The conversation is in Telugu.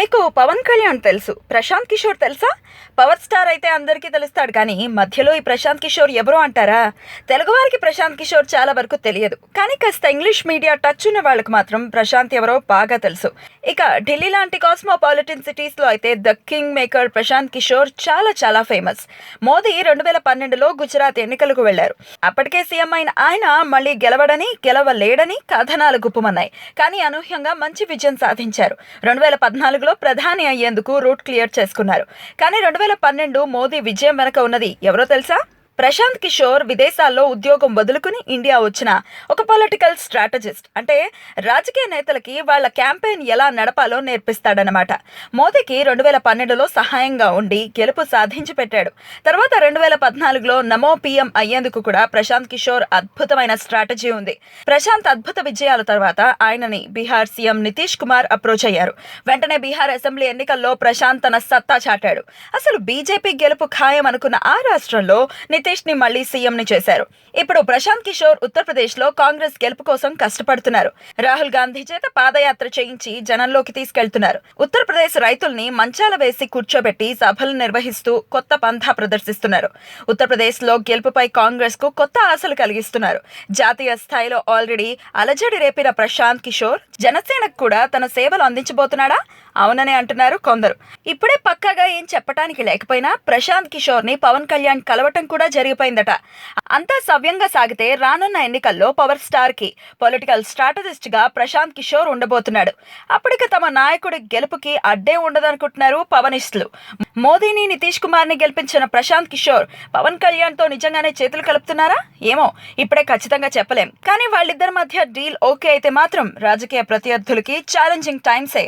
మీకు పవన్ కళ్యాణ్ తెలుసు, ప్రశాంత్ కిషోర్ తెలుసా? పవర్ స్టార్ అయితే అందరికీ తెలుస్తాడు, కానీ మధ్యలో ఈ ప్రశాంత్ కిషోర్ ఎవరో అంటారా? తెలుగువారికి ప్రశాంత్ కిషోర్ చాలా వరకు తెలియదు, కానీ కాస్త ఇంగ్లీష్ మీడియా టచ్ ఉన్న వాళ్ళకి మాత్రం ప్రశాంత్ ఎవరో బాగా తెలుసు. ఇక ఢిల్లీ లాంటి కాస్మోపాలిటన్ సిటీస్లో అయితే the king maker Prashant Kishor చాలా చాలా ఫేమస్. మోదీ 2012లో గుజరాత్ ఎన్నికలకు వెళ్లారు. అప్పటికే సీఎం అయిన ఆయన మళ్ళీ గెలవలేడని కథనాలు గుప్పమన్నాయి. కానీ అనూహ్యంగా మంచి విజయం సాధించారు. 2014లో ప్రధాని అయ్యేందుకు రూట్ క్లియర్ చేసుకున్నారు. కానీ 2012 మోదీ విజయం వెనక ఉన్నది ఎవరో తెలుసా? ప్రశాంత్ కిషోర్ విదేశాల్లో ఉద్యోగం వదులుకుని ఇండియా వచ్చిన ఒక పొలిటికల్ స్ట్రాటజిస్ట్. అంటే రాజకీయ నేతలకి వాళ్ళ క్యాంపెయిన్ ఎలా నడపాలో నేర్పిస్తాడనమాట. మోదీకి 2012లో సహాయంగా ఉండి గెలుపు సాధించి పెట్టాడు. తర్వాత 2014లో నమో పీఎం అయ్యేందుకు కూడా ప్రశాంత్ కిషోర్ అద్భుతమైన స్ట్రాటజీ ఉంది. ప్రశాంత్ అద్భుత విజయాల తర్వాత ఆయనని బీహార్ సీఎం నితీష్ కుమార్ అప్రోచ్ అయ్యారు. వెంటనే బీహార్ అసెంబ్లీ ఎన్నికల్లో ప్రశాంత్ తన సత్తా చాటాడు. అసలు బీజేపీ గెలుపు ఖాయం అనుకున్న ఆ రాష్ట్రంలో నితీష్ ని మళ్లీ సీఎం ని చేశారు. ఇప్పుడు ప్రశాంత్ కిషోర్ ఉత్తరప్రదేశ్ లో కాంగ్రెస్ గెలుపు కోసం కష్టపడుతున్నారు. రాహుల్ గాంధీ చేత పాదయాత్ర చేయించి జనంలోకి తీసుకెళ్తున్నారు. ఉత్తరప్రదేశ్ రైతుల్ని మంచాల వేసి కూర్చోబెట్టి సభలు నిర్వహిస్తూ కొత్త పంథా ప్రదర్శిస్తున్నారు. ఉత్తరప్రదేశ్ లో గెలుపుపై కాంగ్రెస్ కు కొత్త ఆశలు కలిగిస్తున్నారు. జాతీయ స్థాయిలో ఆల్రెడీ అలజడి రేపిన ప్రశాంత్ కిషోర్ జనసేనకు కూడా తన సేవలు అందించబోతున్నాడా? అవుననే అంటున్నారు కొందరు. ఇప్పుడే పక్కాగా ఏం చెప్పడానికి లేకపోయినా ప్రశాంత్ కిషోర్ ని పవన్ కళ్యాణ్ కలవటం కూడా జరిగిపోయిందట. అంతా సవ్యంగా సాగితే రానున్న ఎన్నికల్లో పవర్ స్టార్ కి పొలిటికల్ స్ట్రాటజిస్ట్ గా ప్రశాంత్ కిషోర్ ఉండబోతున్నాడు. అప్పటికి తమ నాయకుడి గెలుపుకి అడ్డే ఉండదనుకుంటున్నారు పవనిస్టులు. మోదీని నితీష్ కుమార్ ని గెలిపించిన ప్రశాంత్ కిషోర్ పవన్ కళ్యాణ్ తో నిజంగానే చేతులు కలుపుతున్నారా? ఏమో, ఇప్పుడే ఖచ్చితంగా చెప్పలేం. కానీ వాళ్ళిద్దరి మధ్య డీల్ ఓకే అయితే మాత్రం రాజకీయ ప్రత్యర్థులకి ఛాలెంజింగ్ టైమ్సే.